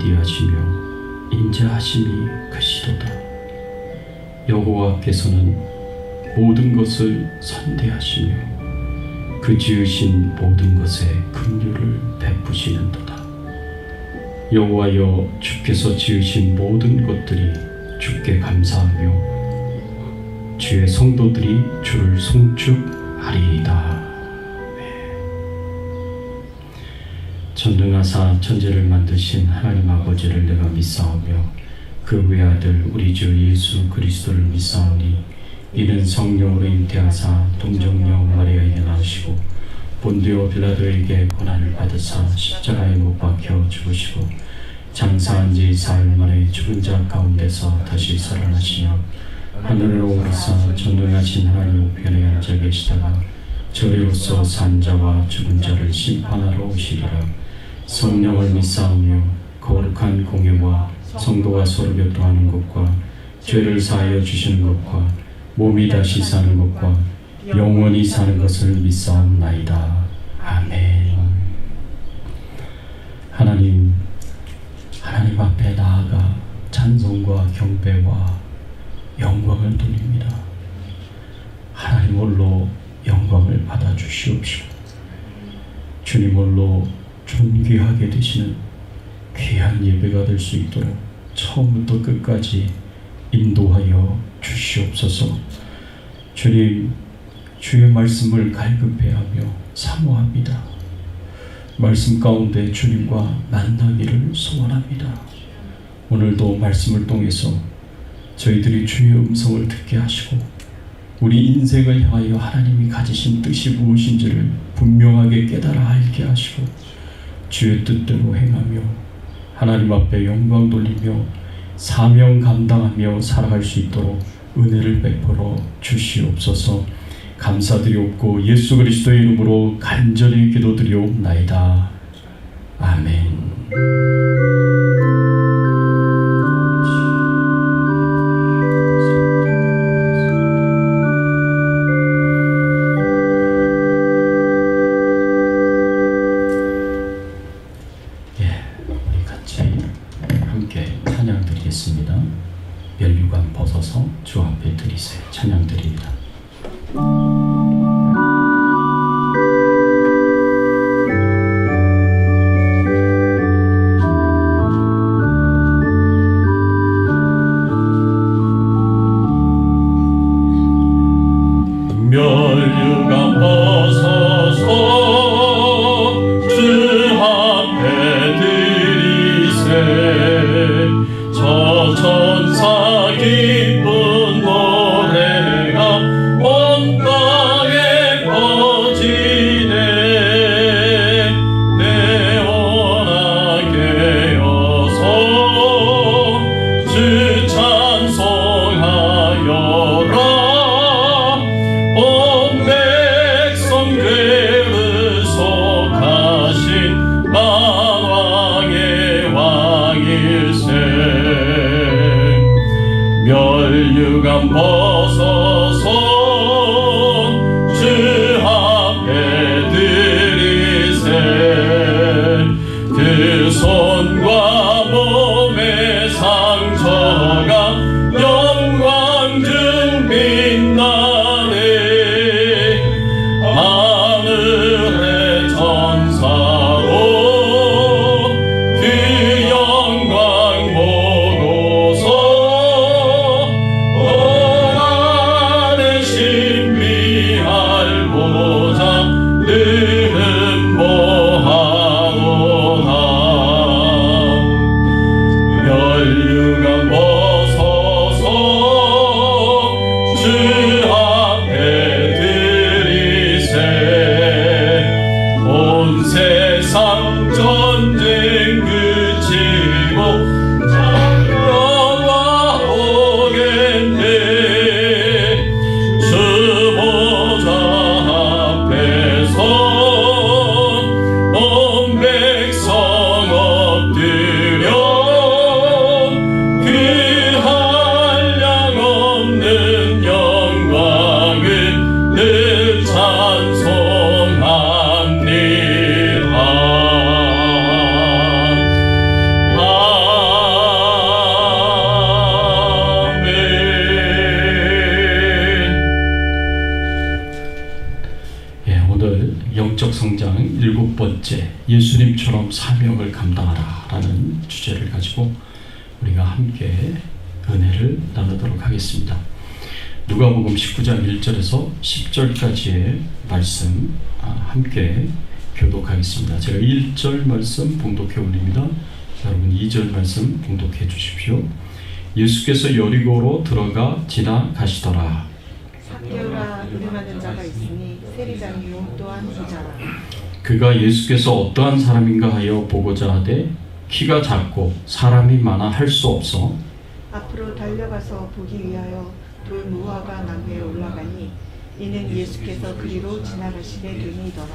더디하시며 인자하심이 크시도다. 여호와께서는 모든 것을 선대하시며 그 지으신 모든 것에 긍휼을 베푸시는도다. 여호와여, 주께서 지으신 모든 것들이 주께 감사하며 주의 성도들이 주를 송축하리이다. 전능하사 천지를 만드신 하나님 아버지를 내가 믿사오며 그 외아들 우리 주 예수 그리스도를 믿사오니 이는 성령으로 잉태하사 동정녀 마리아에게 나오시고 본디오 빌라도에게 고난을 받으사 십자가에 못 박혀 죽으시고 장사한 지 사흘 만에 죽은 자 가운데서 다시 살아나시며 하늘로 오르사 전능하신 하나님 우편에 앉아 계시다가 저리로서 산 자와 죽은 자를 심판하러 오시리라. 성령을 믿사오며 거룩한 공예와 성도가 서로 교통하는 것과 죄를 사하여 주시는 것과 몸이 다시 사는 것과 영원히 사는 것을 믿사옵나이다. 아멘. 하나님 앞에 나아가 찬송과 경배와 영광을 돌립니다. 하나님 홀로 영광을 받아 주시옵시고 주님 홀로 존귀하게 되시는 귀한 예배가 될 수 있도록 처음부터 끝까지 인도하여 주시옵소서. 주님, 주의 말씀을 갈급해하며 사모합니다. 말씀 가운데 주님과 만나기를 소원합니다. 오늘도 말씀을 통해서 저희들이 주의 음성을 듣게 하시고 우리 인생을 향하여 하나님이 가지신 뜻이 무엇인지를 분명하게 깨달아 알게 하시고 주의 뜻대로 행하며 하나님 앞에 영광 돌리며 사명 감당하며 살아갈 수 있도록 은혜를 베풀어 주시옵소서. 감사드리옵고 예수 그리스도의 이름으로 간절히 기도드리옵나이다. 아멘. 우리 같이 함께 찬양 드리겠습니다. 면류관 벗어서 주 앞에 드리세요. 찬양 드립니다. 면류관 벗어서 주 앞에 드리세. 저 천사 기쁜 노래가 온 땅에 퍼지네. 내 원하게 여서 주 찬송하여라. 온 백성 괴를 속하신 만왕의 왕일세. 면류관 벗어서 주 앞에 드리세. 그 손과 몸의 상처가 영광 중 빛나네. 하늘의 천사로 그 영광 보고서 오라 번째, 예수님처럼 사명을 감당하라 라는 주제를 가지고 우리가 함께 은혜를 나누도록 하겠습니다. 누가복음 19장 1절에서 10절까지의 말씀 함께 교독하겠습니다. 제가 1절 말씀 봉독해 올립니다. 여러분 2절 말씀 봉독해 주십시오. 예수께서 여리고로 들어가 지나가시더라. 삭개오라 이름하는 자가 있으니 세리장이요 또한 부자라. 그가 예수께서 어떠한 사람인가 하여 보고자 하되 키가 작고 사람이 많아 할 수 없어 앞으로 달려가서 보기 위하여 돌 무화과 나무에 올라가니 이는 예수께서 그리로 지나가시게 되니더라.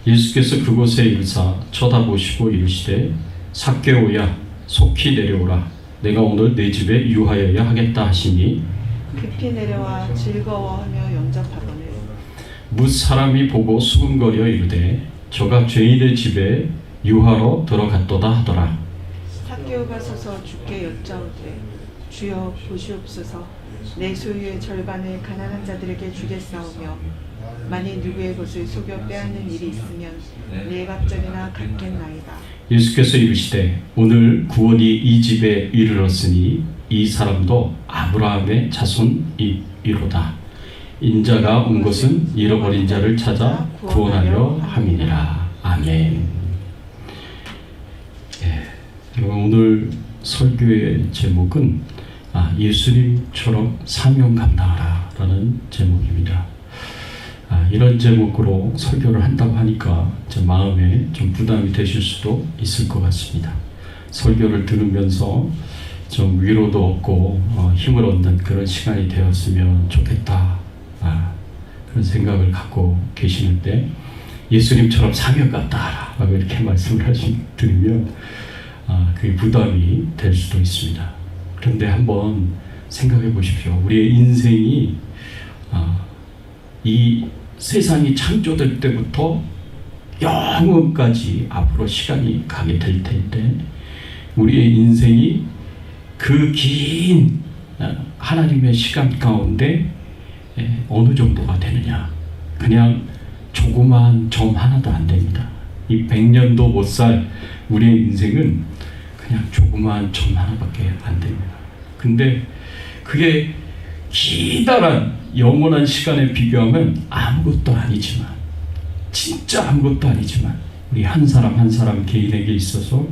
예수께서 그곳에 이르사 쳐다보시고 이르시되 삭개오야 속히 내려오라 내가 오늘 내 집에 유하여야 하겠다 하시니 급히 내려와 즐거워하며 영접하거늘 뭇 사람이 보고 수군거려 이르되 저가 죄인의 집에 유하러 들어갔도다 하더라. 삭개오가 서서 주께 여짜오되 주여 보시옵소서 내 소유의 절반을 가난한 자들에게 주겠사오며 만일 누구의 것을 속여 빼앗는 일이 있으면 내 갑절이나 갚겠나이다. 예수께서 이르시되 오늘 구원이 이 집에 이르렀으니 이 사람도 아브라함의 자손이로다. 인자가 온 것은 잃어버린 자를 찾아 구원하려 함이니라. 아멘. 오늘 설교의 제목은 예수님처럼 사명 감당하라 라는 제목입니다. 이런 제목으로 설교를 한다고 하니까 제 마음에 좀 부담이 되실 수도 있을 것 같습니다. 설교를 들으면서 좀 위로도 얻고 힘을 얻는 그런 시간이 되었으면 좋겠다 그런 생각을 갖고 계시는데 예수님처럼 사명 감당하라 라고 이렇게 말씀을 들으면 그게 부담이 될 수도 있습니다. 그런데 한번 생각해 보십시오. 우리의 인생이 이 세상이 창조될 때부터 영원까지 앞으로 시간이 가게 될 텐데 우리의 인생이 그 긴 하나님의 시간 가운데 어느 정도가 되느냐? 그냥 조그마한 점 하나도 안 됩니다. 이 100년도 못 살 우리의 인생은 그냥 조그마한 점 하나밖에 안 됩니다. 근데 그게 기다란 영원한 시간에 비교하면 아무것도 아니지만 진짜 아무것도 아니지만 우리 한 사람 한 사람 개인에게 있어서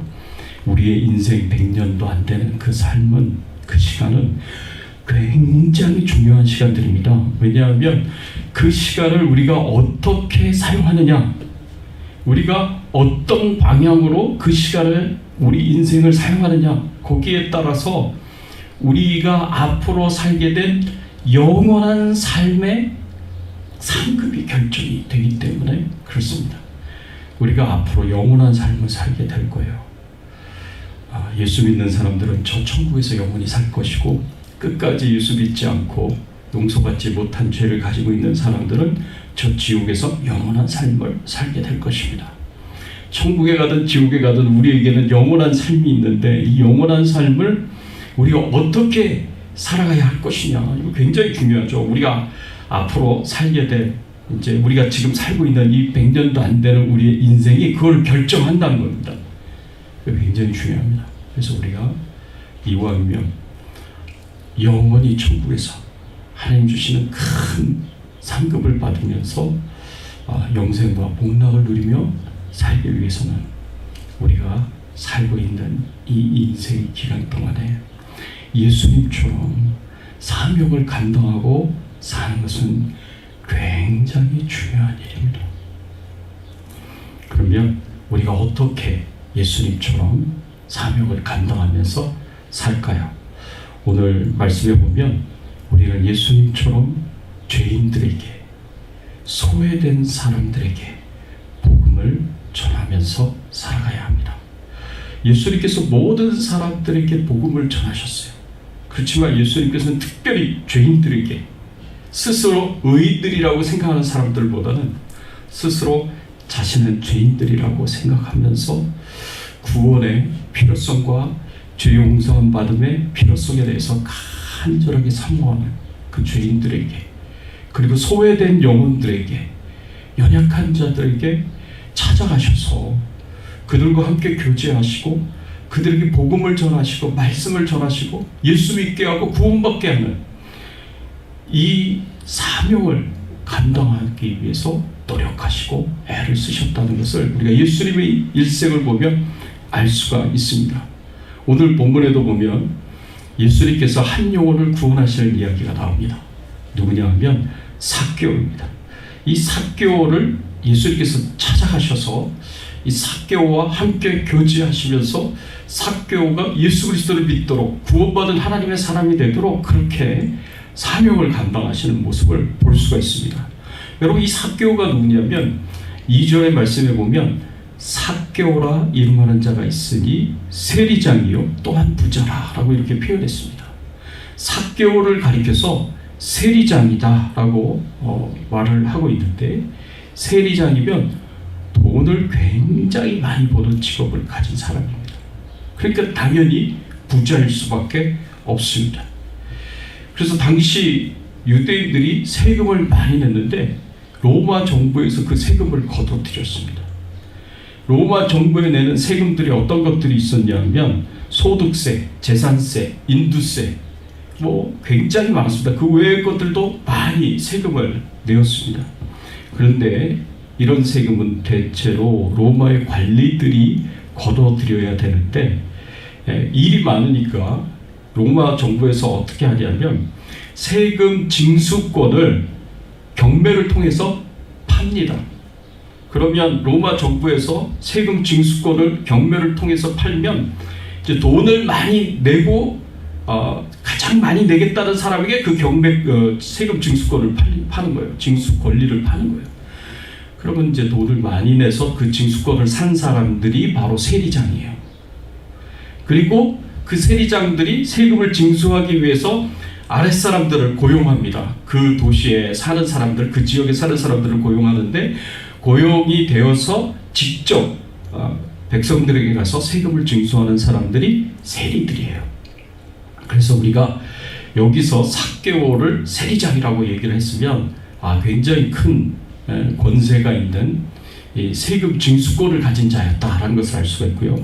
우리의 인생 100년도 안 되는 그 삶은 그 시간은 굉장히 중요한 시간들입니다. 왜냐하면 그 시간을 우리가 어떻게 사용하느냐 우리가 어떤 방향으로 그 시간을 우리 인생을 사용하느냐 거기에 따라서 우리가 앞으로 살게 된 영원한 삶의 상급이 결정이 되기 때문에 그렇습니다. 우리가 앞으로 영원한 삶을 살게 될 거예요. 예수 믿는 사람들은 저 천국에서 영원히 살 것이고 끝까지 예수 믿지 않고 용서받지 못한 죄를 가지고 있는 사람들은 저 지옥에서 영원한 삶을 살게 될 것입니다. 천국에 가든 지옥에 가든 우리에게는 영원한 삶이 있는데 이 영원한 삶을 우리가 어떻게 살아가야 할 것이냐 이거 굉장히 중요하죠. 우리가 앞으로 살게 될 이제 우리가 지금 살고 있는 이 100년도 안 되는 우리의 인생이 그걸 결정한다는 겁니다. 굉장히 중요합니다. 그래서 우리가 이왕이면 영원히 천국에서 하나님 주시는 큰 상급을 받으면서 영생과 복락을 누리며 살기 위해서는 우리가 살고 있는 이 인생 기간 동안에 예수님처럼 사명을 감당하고 사는 것은 굉장히 중요한 일입니다. 그러면 우리가 어떻게 예수님처럼 사명을 감당하면서 살까요? 오늘 말씀에 보면 우리는 예수님처럼 죄인들에게 소외된 사람들에게 복음을 전하면서 살아가야 합니다. 예수님께서 모든 사람들에게 복음을 전하셨어요. 그렇지만 예수님께서는 특별히 죄인들에게 스스로 의인들이라고 생각하는 사람들보다는 스스로 자신은 죄인들이라고 생각하면서 구원의 필요성과 죄 용서함 받음의 필요성에 대해서 간절하게 사모하는 그 죄인들에게 그리고 소외된 영혼들에게 연약한 자들에게 찾아가셔서 그들과 함께 교제하시고 그들에게 복음을 전하시고 말씀을 전하시고 예수 믿게 하고 구원받게 하는 이 사명을 감당하기 위해서 노력하시고 애를 쓰셨다는 것을 우리가 예수님의 일생을 보면 알 수가 있습니다. 오늘 본문에도 보면 예수님께서 한 영혼을 구원하시는 이야기가 나옵니다. 누구냐 하면 삭개오입니다. 이 삭개오를 예수님께서 찾아가셔서 이 삭개오와 함께 교제하시면서 삭개오가 예수 그리스도를 믿도록 구원받은 하나님의 사람이 되도록 그렇게 사명을 감당하시는 모습을 볼 수가 있습니다. 여러분, 이 삭개오가 누구냐면 2절의 말씀에 보면 삭개오라 이름하는 자가 있으니 세리장이요 또한 부자라 라고 이렇게 표현했습니다. 삭개오를 가리켜서 세리장이다 라고 말을 하고 있는데, 세리장이면 돈을 굉장히 많이 버는 직업을 가진 사람입니다. 그러니까 당연히 부자일 수밖에 없습니다. 그래서 당시 유대인들이 세금을 많이 냈는데 로마 정부에서 그 세금을 거둬들였습니다. 로마 정부에 내는 세금들이 어떤 것들이 있었냐면 소득세, 재산세, 인두세, 굉장히 많습니다. 그 외의 것들도 많이 세금을 내었습니다. 그런데 이런 세금은 대체로 로마의 관리들이 거둬들여야 되는데 일이 많으니까 로마 정부에서 어떻게 하냐면 세금 징수권을 경매를 통해서 팝니다. 그러면 로마 정부에서 세금 징수권을 경매를 통해서 팔면 이제 돈을 많이 내고 가장 많이 내겠다는 사람에게 그 세금 징수권을 파는 거예요. 징수 권리를 파는 거예요. 그러면 이제 돈을 많이 내서 그 징수권을 산 사람들이 바로 세리장이에요. 그리고 그 세리장들이 세금을 징수하기 위해서 아랫사람들을 고용합니다. 그 도시에 사는 사람들, 그 지역에 사는 사람들을 고용하는데, 고용이 되어서 직접 백성들에게 가서 세금을 징수하는 사람들이 세리들이에요. 그래서 우리가 여기서 삭개오를 세리장이라고 얘기를 했으면 굉장히 큰 권세가 있는 이 세금 징수권을 가진 자였다라는 것을 알 수가 있고요.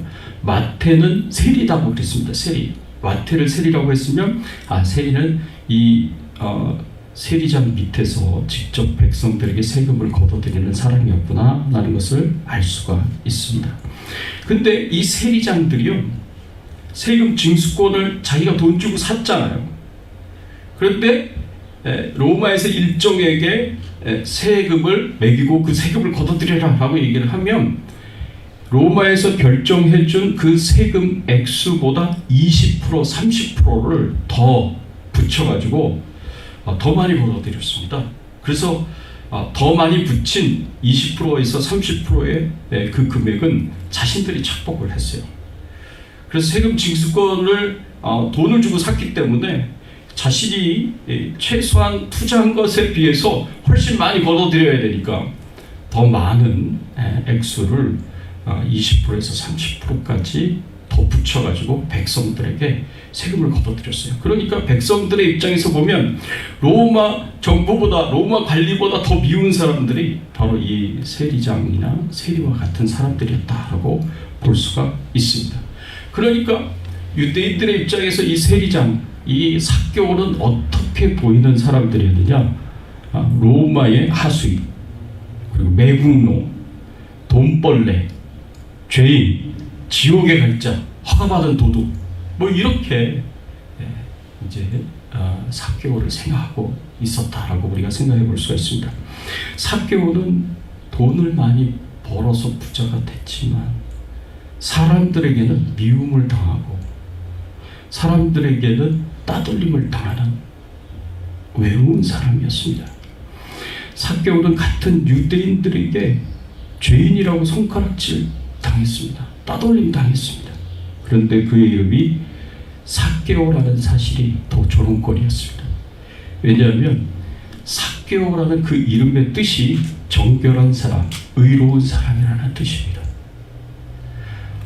마태는 세리라고 그랬습니다. 세리. 마태를 세리라고 했으면 세리는 이 세리장 밑에서 직접 백성들에게 세금을 거둬들이는 사람이었구나 라는 것을 알 수가 있습니다. 근데 이 세리장들이요, 세금 징수권을 자기가 돈 주고 샀잖아요. 그런데 로마에서 일정에게 세금을 매기고 그 세금을 거둬들여라 라고 얘기를 하면 로마에서 결정해준 그 세금 액수보다 20%, 30%를 더 붙여가지고 더 많이 거둬들였습니다. 그래서 더 많이 붙인 20%에서 30%의 그 금액은 자신들이 착복을 했어요. 그래서 세금 징수권을 돈을 주고 샀기 때문에 자신이 최소한 투자한 것에 비해서 훨씬 많이 거둬들여야 되니까 더 많은 액수를 20%에서 30%까지 더 붙여가지고 백성들에게 세금을 거둬들였어요. 그러니까 백성들의 입장에서 보면 로마 정부보다, 로마 관리보다 더 미운 사람들이 바로 이 세리장이나 세리와 같은 사람들이었다라고 볼 수가 있습니다. 그러니까 유대인들의 입장에서 이 세리장, 이 삭개오는 어떻게 보이는 사람들이었느냐? 로마의 하수인, 그리고 매국노, 돈벌레, 죄인, 지옥의 갈 자, 허가받은 도둑, 이렇게 이제 삭개오를 생각하고 있었다라고 우리가 생각해 볼 수가 있습니다. 삭개오는 돈을 많이 벌어서 부자가 됐지만 사람들에게는 미움을 당하고 사람들에게는 따돌림을 당하는 외로운 사람이었습니다. 삭개오는 같은 유대인들에게 죄인이라고 손가락질 당했습니다. 따돌림 당했습니다. 그런데 그의 이름이 삭개오라는 사실이 더 조롱거리였습니다. 왜냐하면 삭개오라는 그 이름의 뜻이 정결한 사람, 의로운 사람이라는 뜻입니다.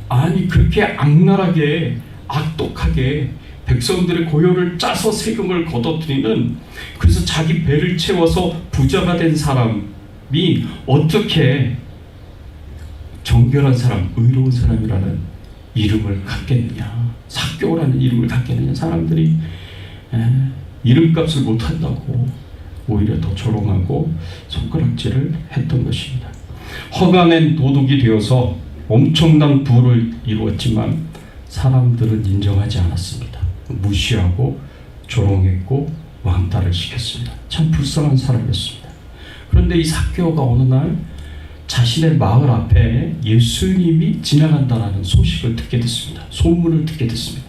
아니, 그렇게 악랄하게, 악독하게 백성들의 고요를 짜서 세금을 거둬들이는, 그래서 자기 배를 채워서 부자가 된 사람이 어떻게 정결한 사람, 의로운 사람이라는 이름을 갖겠느냐, 삭개오라는 이름을 갖겠느냐. 사람들이 이름값을 못한다고 오히려 더 조롱하고 손가락질을 했던 것입니다. 허간한 도둑이 되어서 엄청난 부를 이루었지만 사람들은 인정하지 않았습니다. 무시하고 조롱했고 왕따를 시켰습니다. 참 불쌍한 사람이었습니다. 그런데 이 삭개오가 어느 날 자신의 마을 앞에 예수님이 지나간다라는 소식을 듣게 됐습니다. 소문을 듣게 됐습니다.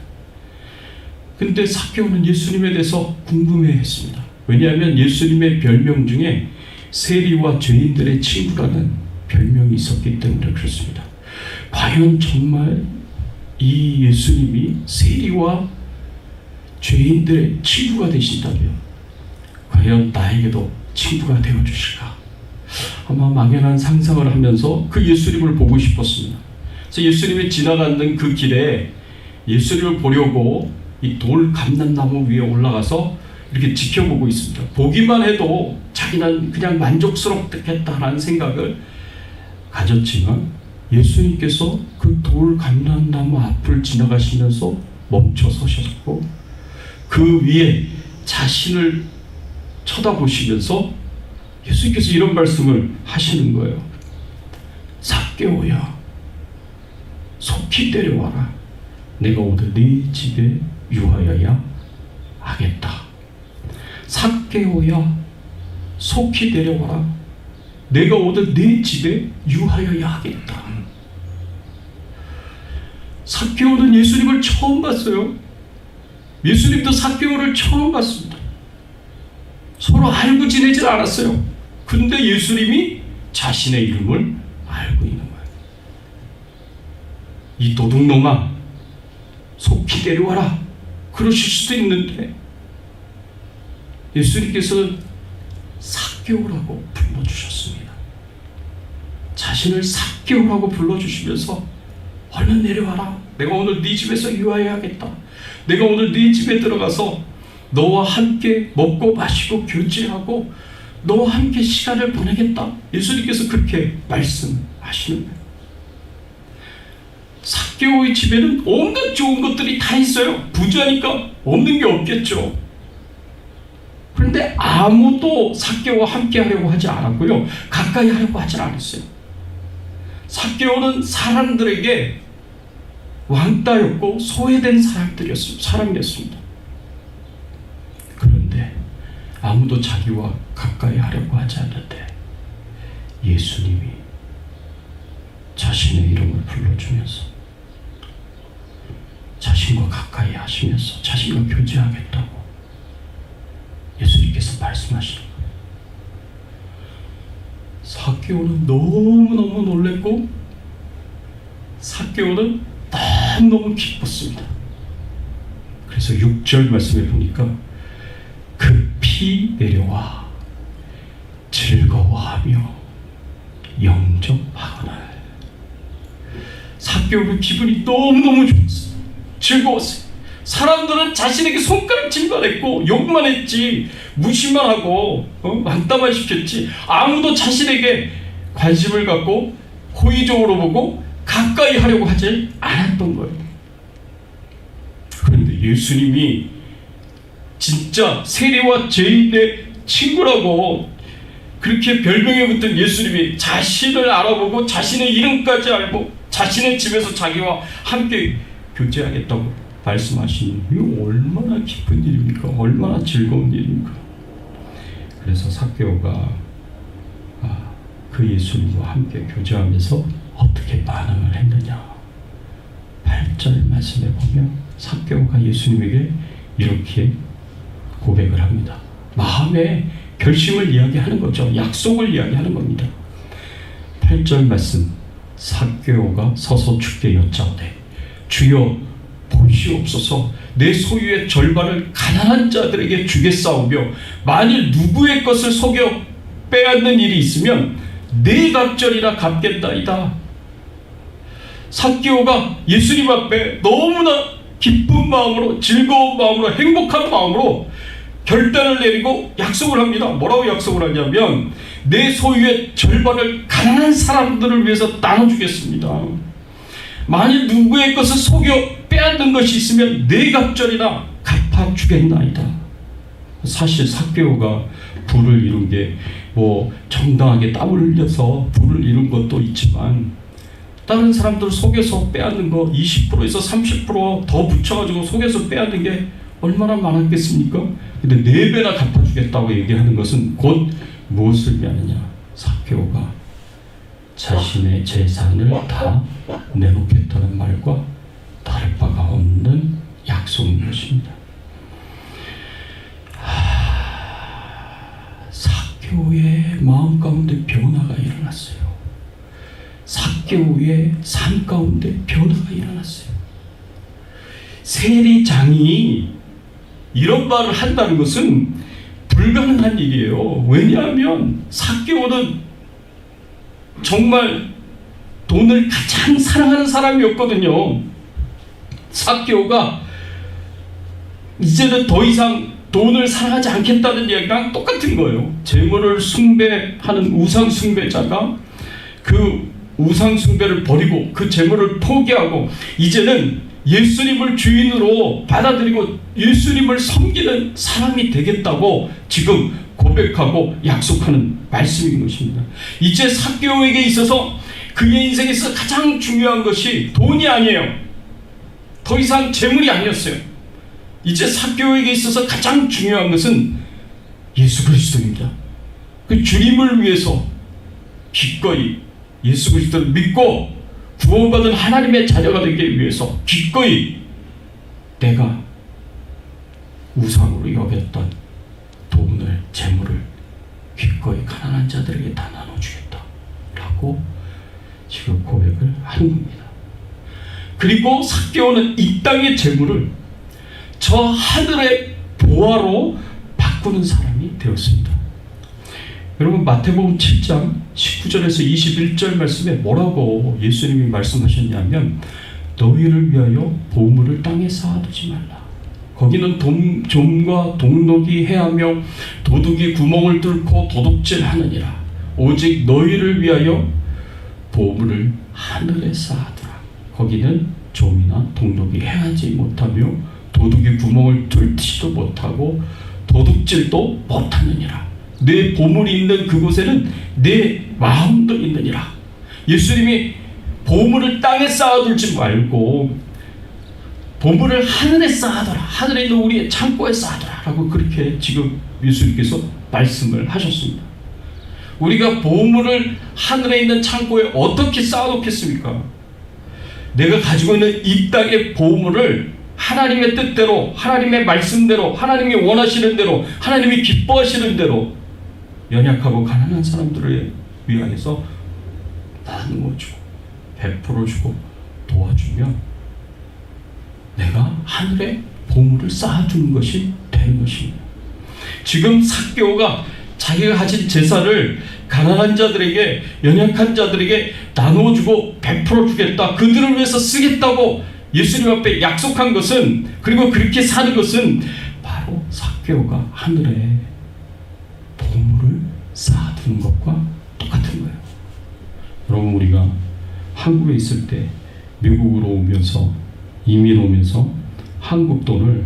근데 삭개오는 예수님에 대해서 궁금해했습니다. 왜냐하면 예수님의 별명 중에 세리와 죄인들의 친구라는 별명이 있었기 때문에 그렇습니다. 과연 정말 이 예수님이 세리와 죄인들의 친구가 되신다면 과연 나에게도 친구가 되어주실까? 아마 막연한 상상을 하면서 그 예수님을 보고 싶었습니다. 그래서 예수님이 지나가는 그 길에 예수님을 보려고 이 돌 감람나무 위에 올라가서 이렇게 지켜보고 있습니다. 보기만 해도 자기는 그냥 만족스럽겠다라는 생각을 가졌지만 예수님께서 그 돌 감람나무 앞을 지나가시면서 멈춰 서셨고 그 위에 자신을 쳐다보시면서 예수님께서 이런 말씀을 하시는 거예요. 삭개오야, 속히 내려와라. 내가 오늘 네 집에 유하여야 하겠다. 삭개오야, 속히 내려와라. 내가 오늘 네 집에 유하여야 하겠다. 삭개오는 예수님을 처음 봤어요. 예수님도 삭개오를 처음 봤습니다. 서로 알고 지내질 않았어요. 근데 예수님이 자신의 이름을 알고 있는 거예요. 이 도둑놈아, 속히 내려와라. 그러실 수도 있는데 예수님께서는 삭개오라고 불러주셨습니다. 자신을 삭개오라고 불러주시면서 얼른 내려와라. 내가 오늘 네 집에서 유하여야겠다. 내가 오늘 네 집에 들어가서 너와 함께 먹고 마시고 교제하고 너와 함께 시간을 보내겠다. 예수님께서 그렇게 말씀하시는 거예요. 삭개오의 집에는 온갖 좋은 것들이 다 있어요. 부자니까 없는 게 없겠죠. 그런데 아무도 삭개오와 함께 하려고 하지 않았고요. 가까이 하려고 하지 않았어요. 삭개오는 사람들에게 왕따였고 소외된 사람이었습니다. 그런데 아무도 자기와 가까이 하려고 하지 않는데 예수님이 자신의 이름을 불러주면서 자신과 가까이 하시면서 자신과 교제하겠다고 예수님께서 말씀하시는 거예요. 삭개오는 너무너무 놀랐고 삭개오는 너무너무 기뻤습니다. 그래서 6절 말씀에 보니까 급히 내려와 즐거워하며 영접하거늘. 삭개오는 기분이 너무너무 좋았어요. 즐거웠어요. 사람들은 자신에게 손가락질만 했고 욕만 했지, 무시만 하고 왕따만 시켰지, 아무도 자신에게 관심을 갖고 호의적으로 보고 가까이 하려고 하지 않았던 거예요. 그런데 예수님이 진짜 세리와 죄인의 친구라고 그렇게 별명에 붙은 예수님이 자신을 알아보고 자신의 이름까지 알고 자신의 집에서 자기와 함께 교제하겠다고 말씀하시니 이거 얼마나 기쁜 일입니까? 얼마나 즐거운 일입니까? 그래서 삭개오가 그 예수님과 함께 교제하면서 어떻게 반응을 했느냐. 8절 말씀에 보면 삭개오가 예수님에게 이렇게 고백을 합니다. 마음의 결심을 이야기하는 거죠. 약속을 이야기하는 겁니다. 8절 말씀, 삭개오가 서서 주께 여짜오되 주여 보시옵소서, 내 소유의 절반을 가난한 자들에게 주겠사오며 만일 누구의 것을 속여 빼앗는 일이 있으면 네 갑절이나 갚겠나이다. 삭개오가 예수님 앞에 너무나 기쁜 마음으로, 즐거운 마음으로, 행복한 마음으로 결단을 내리고 약속을 합니다. 뭐라고 약속을 하냐면 내 소유의 절반을 가난한 사람들을 위해서 나눠주겠습니다. 만일 누구의 것을 속여 빼앗는 것이 있으면 네 갑절이나 갚아주겠나이다. 사실 삭개오가 부를 이룬 게 뭐 정당하게 땀을 흘려서 부를 이룬 것도 있지만, 다른 사람들을 속여서 빼앗는 거 20%에서 30% 더 붙여가지고 속여서 빼앗는 게 얼마나 많았겠습니까? 근데 4배나 갚아주겠다고 얘기하는 것은 곧 무엇을 의미하느냐? 삭개오가 자신의 재산을 다 내놓겠다는 말과 다를 바가 없는 약속인 것입니다. 삭개오의 마음 가운데 변화가 일어났어요. 삭개오의 삶 가운데 변화가 일어났어요. 세리장이 이런 말을 한다는 것은 불가능한 일이에요. 왜냐하면 삭개오는 정말 돈을 가장 사랑하는 사람이었거든요. 삭개오가 이제는 더 이상 돈을 사랑하지 않겠다는 이야기랑 똑같은 거예요. 재물을 숭배하는 우상 숭배자가 그 우상 숭배를 버리고 그 재물을 포기하고 이제는 예수님을 주인으로 받아들이고 예수님을 섬기는 사람이 되겠다고 지금 고백하고 약속하는 말씀인 것입니다. 이제 삭개오에게 있어서 그의 인생에서 가장 중요한 것이 돈이 아니에요. 더 이상 재물이 아니었어요. 이제 삭개오에게 있어서 가장 중요한 것은 예수 그리스도입니다. 그 주님을 위해서 기꺼이 예수 그리스도를 믿고 구원받은 하나님의 자녀가 되기 위해서 기꺼이 내가 우상으로 여겼던 돈을, 재물을 기꺼이 가난한 자들에게 다 나눠주겠다 라고 지금 고백을 하는 겁니다. 그리고 삭개오는 이 땅의 재물을 저 하늘의 보화로 바꾸는 사람이 되었습니다. 여러분 마태복음 7장 19절에서 21절 말씀에 뭐라고 예수님이 말씀하셨냐면 너희를 위하여 보물을 땅에 쌓아두지 말라. 거기는 좀과 동록이 해하며 도둑이 구멍을 뚫고 도둑질하느니라. 오직 너희를 위하여 보물을 하늘에 쌓아두라. 거기는 좀이나 동록이 해하지 못하며 도둑이 구멍을 뚫지도 못하고 도둑질도 못하느니라. 내 보물이 있는 그곳에는 내 마음도 있느니라. 예수님이 보물을 땅에 쌓아둘지 말고 보물을 하늘에 쌓아둬라. 하늘에 있는 우리의 창고에 쌓아둬라 라고 그렇게 지금 예수님께서 말씀을 하셨습니다. 우리가 보물을 하늘에 있는 창고에 어떻게 쌓아놓겠습니까? 내가 가지고 있는 이 땅의 보물을 하나님의 뜻대로, 하나님의 말씀대로, 하나님이 원하시는 대로, 하나님이 기뻐하시는 대로 연약하고 가난한 사람들을 위하여서 나누어주고 베풀어주고 도와주면 내가 하늘에 보물을 쌓아주는 것이 되는 것입니다. 지금 삭개오가 자기가 가진 재산을 가난한 자들에게, 연약한 자들에게 나누어주고 베풀어주겠다, 그들을 위해서 쓰겠다고 예수님 앞에 약속한 것은, 그리고 그렇게 사는 것은 바로 삭개오가 하늘에 보물을 쌓아두는 것과 똑같은 거예요. 여러분 우리가 한국에 있을 때 미국으로 오면서, 이민 오면서 한국 돈을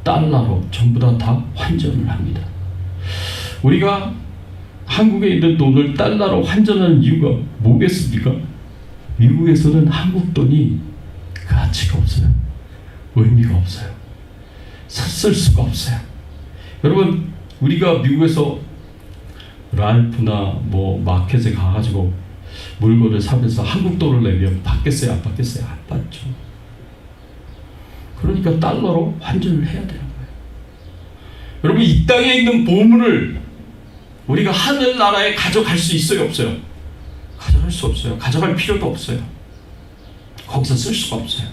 달러로 전부 다 환전을 합니다. 우리가 한국에 있는 돈을 달러로 환전하는 이유가 뭐겠습니까? 미국에서는 한국 돈이 가치가 없어요. 의미가 없어요. 쓸 수가 없어요. 여러분 우리가 미국에서 랄프나 뭐 마켓에 가가지고 물건을 사면서 한국 돈을 내면 받겠어요? 안 받겠어요? 안 받죠. 그러니까 달러로 환전을 해야 되는 거예요. 여러분 이 땅에 있는 보물을 우리가 하늘나라에 가져갈 수 있어요? 없어요? 가져갈 수 없어요. 가져갈 필요도 없어요. 거기서 쓸 수가 없어요.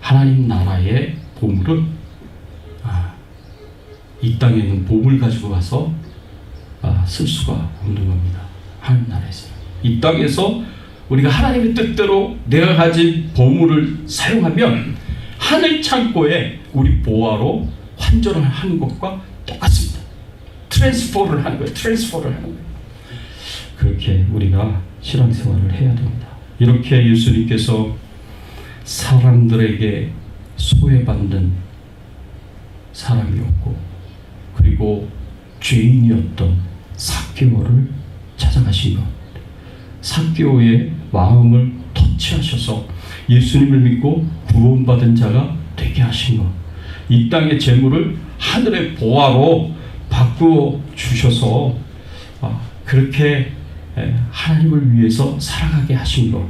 하나님 나라의 보물은 이 땅에 있는 보물 가지고 가서 쓸 수가 없는 겁니다. 하나님 나라에서. 이 땅에서 우리가 하나님의 뜻대로 내가 가진 보물을 사용하면 하늘 창고에 우리 보화로 환전을 하는 것과 똑같습니다. 트랜스포를 하는 거예요. 트랜스포를 하는 거예요. 그렇게 우리가 신앙생활을 해야 됩니다. 이렇게 예수님께서 사람들에게 소외받는 사람이었고, 그리고 죄인이었던 삭개오를 찾아가신 것, 삭개오의 마음을 터치하셔서 예수님을 믿고 구원받은 자가 되게 하신 것, 이 땅의 재물을 하늘의 보화로 바꾸어 주셔서 그렇게 하나님을 위해서 살아가게 하신 것,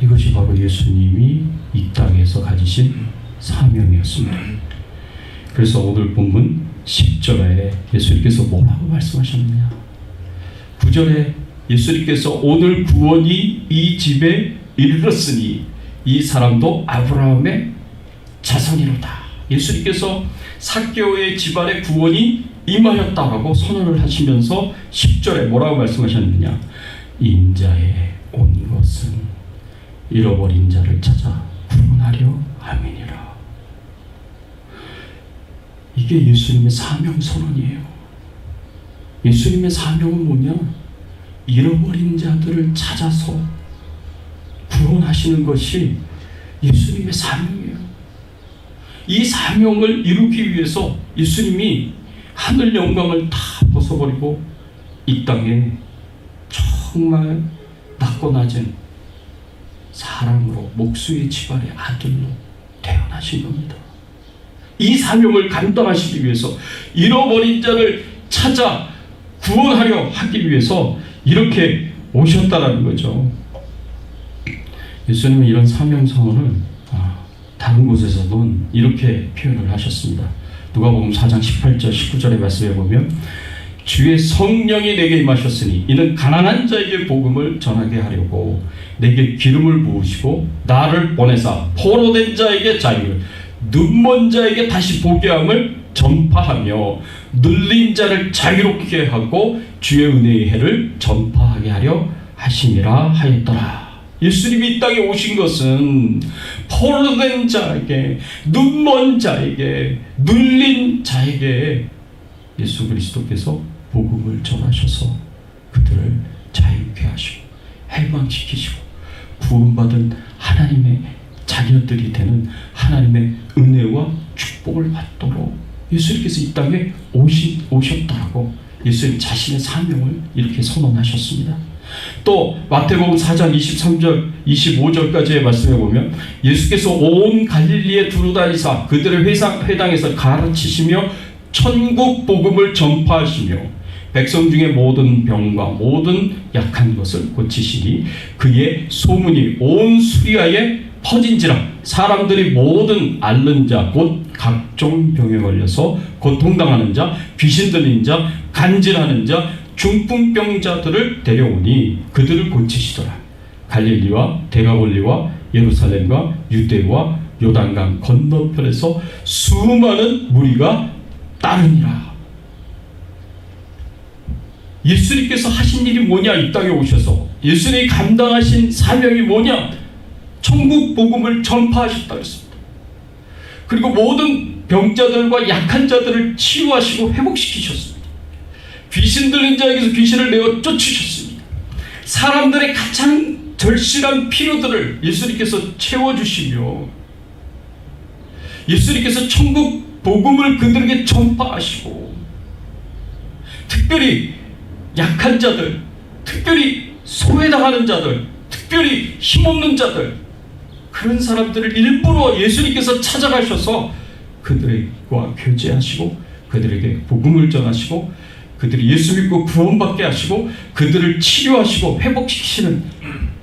이것이 바로 예수님이 이 땅에서 가지신 사명이었습니다. 그래서 오늘 본문 10절에 예수님께서 뭐라고 말씀하셨느냐? 9절에 예수님께서 오늘 구원이 이 집에 이르렀으니 이 사람도 아브라함의 자손이로다. 예수님께서 삭개오의 집안의 구원이 임하였다라고 선언을 하시면서 10절에 뭐라고 말씀하셨느냐? 인자에 온 것은 잃어버린 자를 찾아 구원하려 함이니라. 이게 예수님의 사명 선언이에요. 예수님의 사명은 뭐냐? 잃어버린 자들을 찾아서 구원하시는 것이 예수님의 사명이에요. 이 사명을 이루기 위해서 예수님이 하늘 영광을 다 벗어버리고 이 땅에 정말 낮고 낮은 사람으로 목수의 집안의 아들로 태어나신 겁니다. 이 사명을 감당하시기 위해서, 잃어버린 자를 찾아 구원하려 하기 위해서 이렇게 오셨다라는 거죠. 예수님은 이런 사명 선언을 다른 곳에서는 이렇게 표현을 하셨습니다. 누가복음 4장 18절 19절의 말씀에 보면, 주의 성령이 내게 임하셨으니 이는 가난한 자에게 복음을 전하게 하려고 내게 기름을 부으시고 나를 보내사 포로된 자에게 자유를, 눈먼 자에게 다시 보게 함을 전파하며 눌린 자를 자유롭게 하고 주의 은혜의 해를 전파하게 하려 하심이라 하였더라. 예수님이 이 땅에 오신 것은 포로된 자에게, 눈먼 자에게, 눌린 자에게 예수 그리스도께서 복음을 전하셔서 그들을 자유케 하시고 해방시키시고 구원받은 하나님의 자녀들이 되는 하나님의 은혜와 축복을 받도록 예수님께서 이 땅에 오셨다고 예수님 자신의 사명을 이렇게 선언하셨습니다. 또 마태복음 4장 23절 25절까지의 말씀에 보면, 예수께서 온 갈릴리에 두루다니사 그들의 회당에서 가르치시며 천국 복음을 전파하시며 백성 중에 모든 병과 모든 약한 것을 고치시니 그의 소문이 온 수리아에 퍼진지라. 사람들이 모든 앓는 자 곧 각종 병에 걸려서 고통당하는 자, 귀신 들린 자, 간질하는 자, 중풍병자들을 데려오니 그들을 고치시더라. 갈릴리와 데가볼리와 예루살렘과 유대와 요단강 건너편에서 수많은 무리가 따르니라. 예수님께서 하신 일이 뭐냐? 이 땅에 오셔서 예수님이 감당하신 사명이 뭐냐? 천국 복음을 전파하셨다고 했습니다. 그리고 모든 병자들과 약한 자들을 치유하시고 회복시키셨습니다. 귀신 들린 자에게서 귀신을 내어 쫓으셨습니다. 사람들의 가장 절실한 필요들을 예수님께서 채워주시며 예수님께서 천국 복음을 그들에게 전파하시고, 특별히 약한 자들, 특별히 소외당하는 자들, 특별히 힘없는 자들, 그런 사람들을 일부러 예수님께서 찾아가셔서 그들과 교제하시고 그들에게 복음을 전하시고 그들이 예수 믿고 구원받게 하시고 그들을 치료하시고 회복시키시는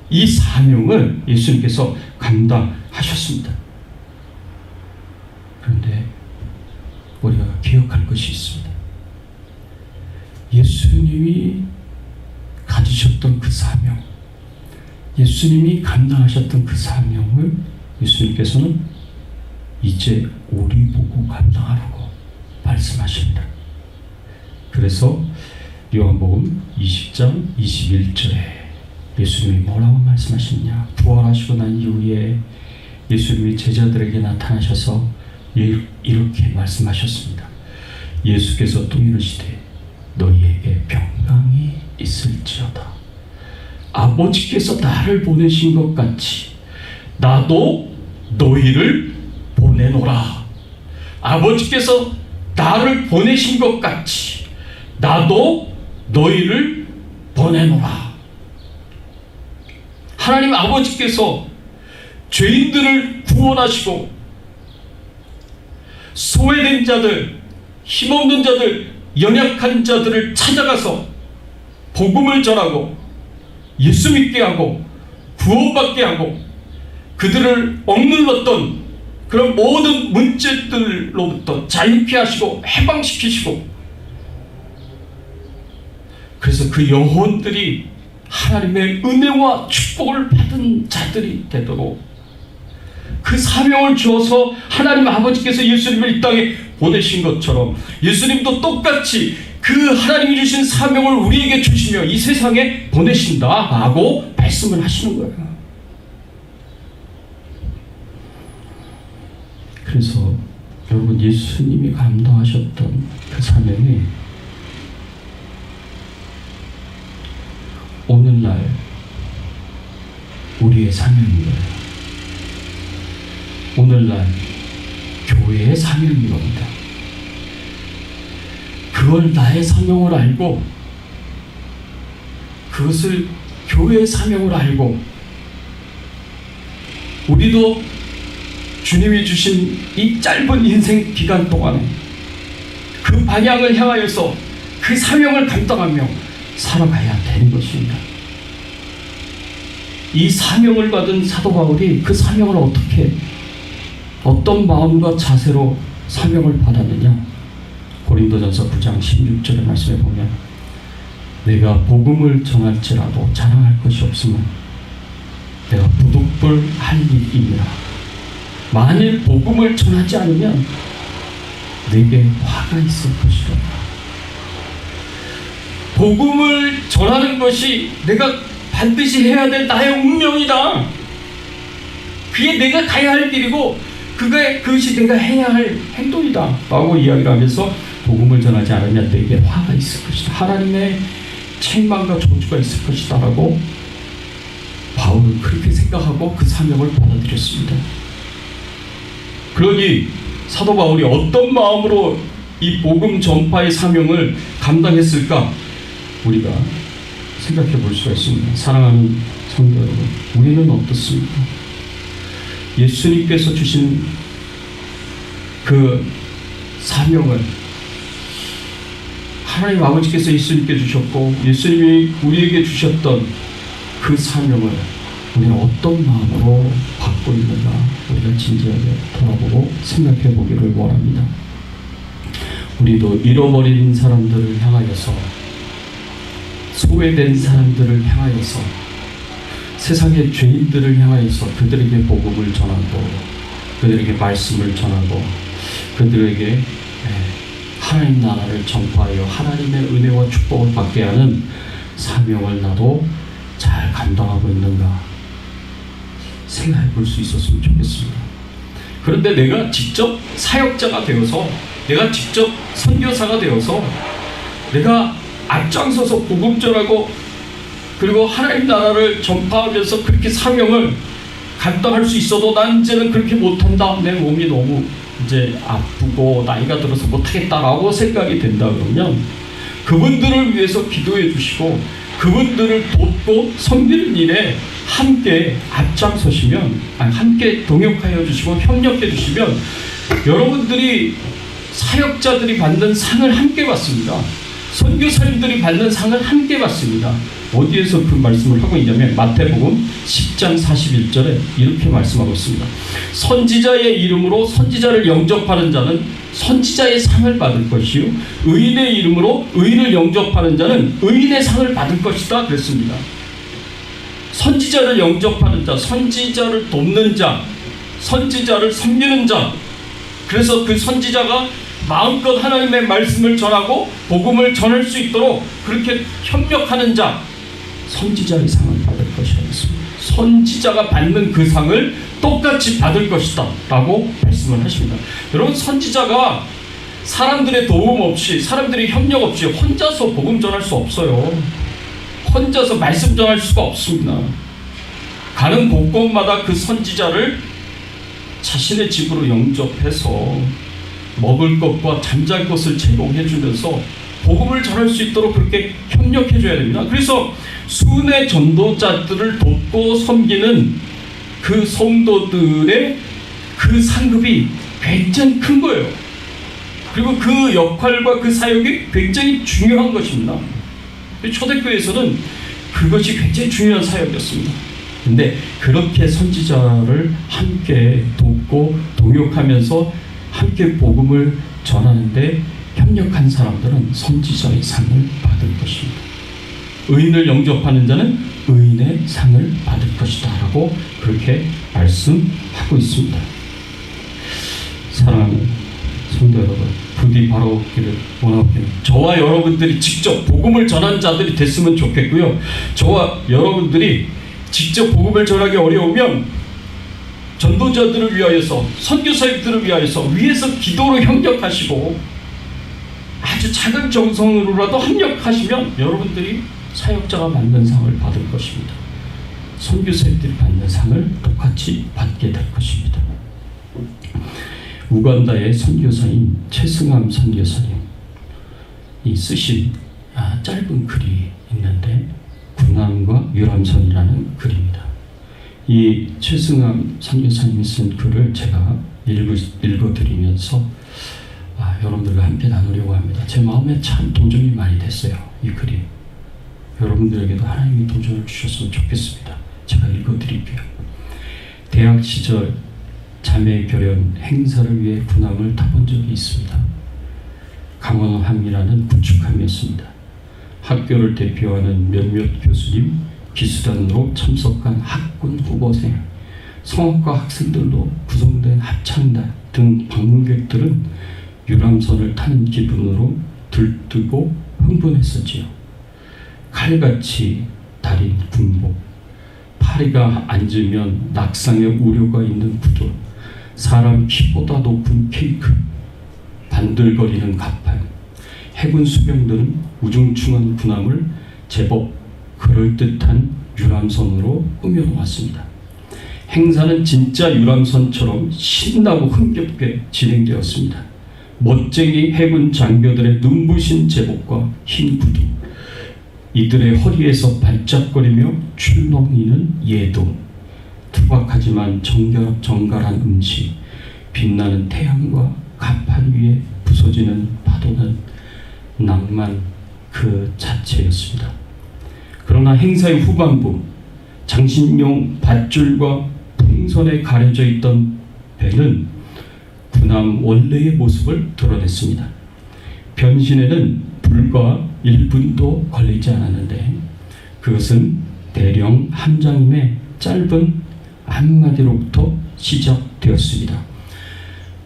이 사명을 예수님께서 감당하셨습니다. 그런데 우리가 기억할 것이 있습니다. 예수님이 가지셨던 그 사명, 예수님이 감당하셨던 그 사명을 예수님께서는 이제 우리 보고 감당하라고 말씀하십니다. 그래서 요한복음 20장 21절에 예수님이 뭐라고 말씀하시느냐? 부활하시고 난 이후에 예수님이 제자들에게 나타나셔서 이렇게 말씀하셨습니다. 예수께서 또 이르시되 너희에게 평강이 있을지어다. 아버지께서 나를 보내신 것 같이 나도 너희를 보내노라. 아버지께서 나를 보내신 것 같이 나도 너희를 보내노라. 하나님 아버지께서 죄인들을 구원하시고 소외된 자들, 힘없는 자들, 연약한 자들을 찾아가서 복음을 전하고 예수 믿게 하고 구원받게 하고 그들을 억눌렀던 그런 모든 문제들로부터 자유케 하시고 해방시키시고, 그래서 그 영혼들이 하나님의 은혜와 축복을 받은 자들이 되도록 그 사명을 주어서 하나님 아버지께서 예수님을 이 땅에 보내신 것처럼 예수님도 똑같이 그 하나님이 주신 사명을 우리에게 주시며 이 세상에 보내신다라고 말씀을 하시는 거예요. 그래서 여러분, 예수님이 감당하셨던 그 사명이 오늘날 우리의 사명인 거예요. 오늘날 교회의 사명인 겁니다. 그걸 나의 사명을 알고, 그것을 교회의 사명을 알고, 우리도 주님이 주신 이 짧은 인생 기간 동안에 그 방향을 향하여서 그 사명을 감당하며 살아가야 되는 것입니다. 이 사명을 받은 사도 바울이 그 사명을 어떤 마음과 자세로 사명을 받았느냐? 고린도전서 9장 16절의 말씀에 보면 내가 복음을 전할지라도 자랑할 것이 없으면 내가 부득불 할 일이니라. 만일 복음을 전하지 않으면 내게 화가 있을 것이라. 복음을 전하는 것이 내가 반드시 해야 될 나의 운명이다. 그게 내가 가야 할 길이고 그것이 내가 해야 할 행동이다 라고 이야기를 하면서 복음을 전하지 않으면 내게 화가 있을 것이다, 하나님의 책망과 저주가 있을 것이다 라고 바울은 그렇게 생각하고 그 사명을 받아들였습니다. 그러니 사도 바울이 어떤 마음으로 이 복음 전파의 사명을 감당했을까 우리가 생각해 볼 수가 있습니다. 사랑하는 성도 여러분, 우리는 어떻습니까? 예수님께서 주신 그 사명을 하나님 아버지께서 예수님께 주셨고 예수님이 우리에게 주셨던 그 사명을 우리는 어떤 마음으로 받고 있는가 우리가 진지하게 돌아보고 생각해 보기를 원합니다. 우리도 잃어버린 사람들을 향하여서, 소외된 사람들을 향하여서, 세상의 죄인들을 향하여서 그들에게 복음을 전하고 그들에게 말씀을 전하고 그들에게 하나님 나라를 전파하여 하나님의 은혜와 축복을 받게 하는 사명을 나도 잘 감당하고 있는가 생각해 볼 수 있었으면 좋겠습니다. 그런데 내가 직접 사역자가 되어서, 내가 직접 선교사가 되어서, 내가 앞장서서 복음 전하고 그리고 하나님 나라를 전파하면서 그렇게 사명을 감당할 수 있어도 난 이제는 그렇게 못한다, 내 몸이 너무 이제 아프고 나이가 들어서 못하겠다라고 생각이 된다 그러면 그분들을 위해서 기도해 주시고 그분들을 돕고 섬기는 일에 함께 앞장서시면, 함께 동역하여 주시고 협력해 주시면 여러분들이, 사역자들이 받는 상을 함께 받습니다. 선교사님들이 받는 상을 함께 받습니다. 어디에서 그 말씀을 하고 있냐면 마태복음 10장 41절에 이렇게 말씀하고 있습니다. 선지자의 이름으로 선지자를 영접하는 자는 선지자의 상을 받을 것이요 의인의 이름으로 의인을 영접하는 자는 의인의 상을 받을 것이다 그랬습니다. 선지자를 영접하는 자, 선지자를 돕는 자, 선지자를 섬기는 자, 그래서 그 선지자가 마음껏 하나님의 말씀을 전하고 복음을 전할 수 있도록 그렇게 협력하는 자, 선지자의 상을 받을 것이라 했습니다. 선지자가 받는 그 상을 똑같이 받을 것이다 라고 말씀을 하십니다. 여러분, 선지자가 사람들의 도움 없이, 사람들의 협력 없이 혼자서 복음 전할 수 없어요. 혼자서 말씀 전할 수가 없습니다. 가는 곳곳마다 그 선지자를 자신의 집으로 영접해서 먹을 것과 잠잘 것을 제공해 주면서 복음을 전할 수 있도록 그렇게 협력해 줘야 됩니다. 그래서 순회 전도자들을 돕고 섬기는 그 성도들의 그 상급이 굉장히 큰 거예요. 그리고 그 역할과 그 사역이 굉장히 중요한 것입니다. 초대교회에서는 그것이 굉장히 중요한 사역이었습니다. 근데 그렇게 선지자를 함께 돕고 동역하면서 함께 복음을 전하는데 협력한 사람들은 선지자의 상을 받을 것입니다. 의인을 영접하는 자는 의인의 상을 받을 것이다 라고 그렇게 말씀하고 있습니다. 사랑하는 성도 여러분, 부디 바라옵기를 원하옵기를, 저와 여러분들이 직접 복음을 전한 자들이 됐으면 좋겠고요. 저와 여러분들이 직접 복음을 전하기 어려우면 전도자들을 위하여서, 선교사님들을 위하여서 위에서 기도로 협력하시고 아주 작은 정성으로라도 협력하시면 여러분들이 사역자가 받는 상을 받을 것입니다. 선교사님들이 받는 상을 똑같이 받게 될 것입니다. 우간다의 선교사인 최승암 선교사님이 쓰신 짧은 글이 있는데 군함과 유람선이라는 글입니다. 이 최승암 선교사님이 쓴 글을 제가 읽어드리면서 여러분들과 함께 나누려고 합니다. 제 마음에 참 도전이 많이 됐어요. 이 글이 여러분들에게도 하나님이 도전을 주셨으면 좋겠습니다. 제가 읽어드릴게요. 대학 시절 자매 결연 행사를 위해 군함을 타본 적이 있습니다. 강원함이라는 구축함이었습니다. 학교를 대표하는 몇몇 교수님, 기수단으로 참석한 학군 후보생, 성악과 학생들로 구성된 합창단 등 방문객들은 유람선을 타는 기분으로 들뜨고 흥분했었지요. 칼같이 달인 군복, 파리가 앉으면 낙상의 우려가 있는 구두, 사람 키보다 높은 케이크, 반들거리는 갑판, 해군 수병들은 우중충한 군함을 제법 그럴듯한 유람선으로 꾸며놓았습니다. 행사는 진짜 유람선처럼 신나고 흥겹게 진행되었습니다. 멋쟁이 해군 장교들의 눈부신 제복과 흰 구두, 이들의 허리에서 반짝거리며 출렁이는 예도, 투박하지만 정갈한 음식, 빛나는 태양과 갑판 위에 부서지는 파도는 낭만 그 자체였습니다. 그러나 행사의 후반부, 장신용 밧줄과 풍선에 가려져 있던 배는 군함 원래의 모습을 드러냈습니다. 변신에는 불과 1분도 걸리지 않았는데 그것은 대령 함장님의 짧은 한마디로부터 시작되었습니다.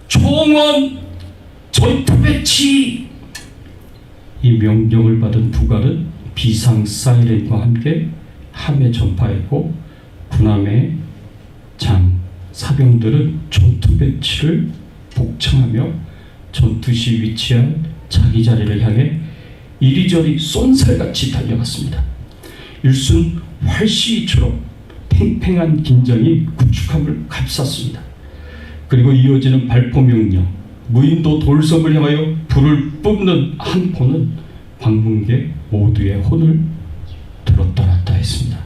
총원 전투 배치! 이 명령을 받은 부관은 비상 사이렌과 함께 함에 전파했고 군함의 장, 사병들은 전투 배치를 복창하며 전투시 위치한 자기 자리를 향해 이리저리 쏜살같이 달려갔습니다. 일순 활시위처럼 팽팽한 긴장이 구축함을 감쌌습니다. 그리고 이어지는 발포 명령, 무인도 돌섬을 향하여 불을 뿜는 항포는 방문객 모두의 혼을 들었다 놨다 했습니다.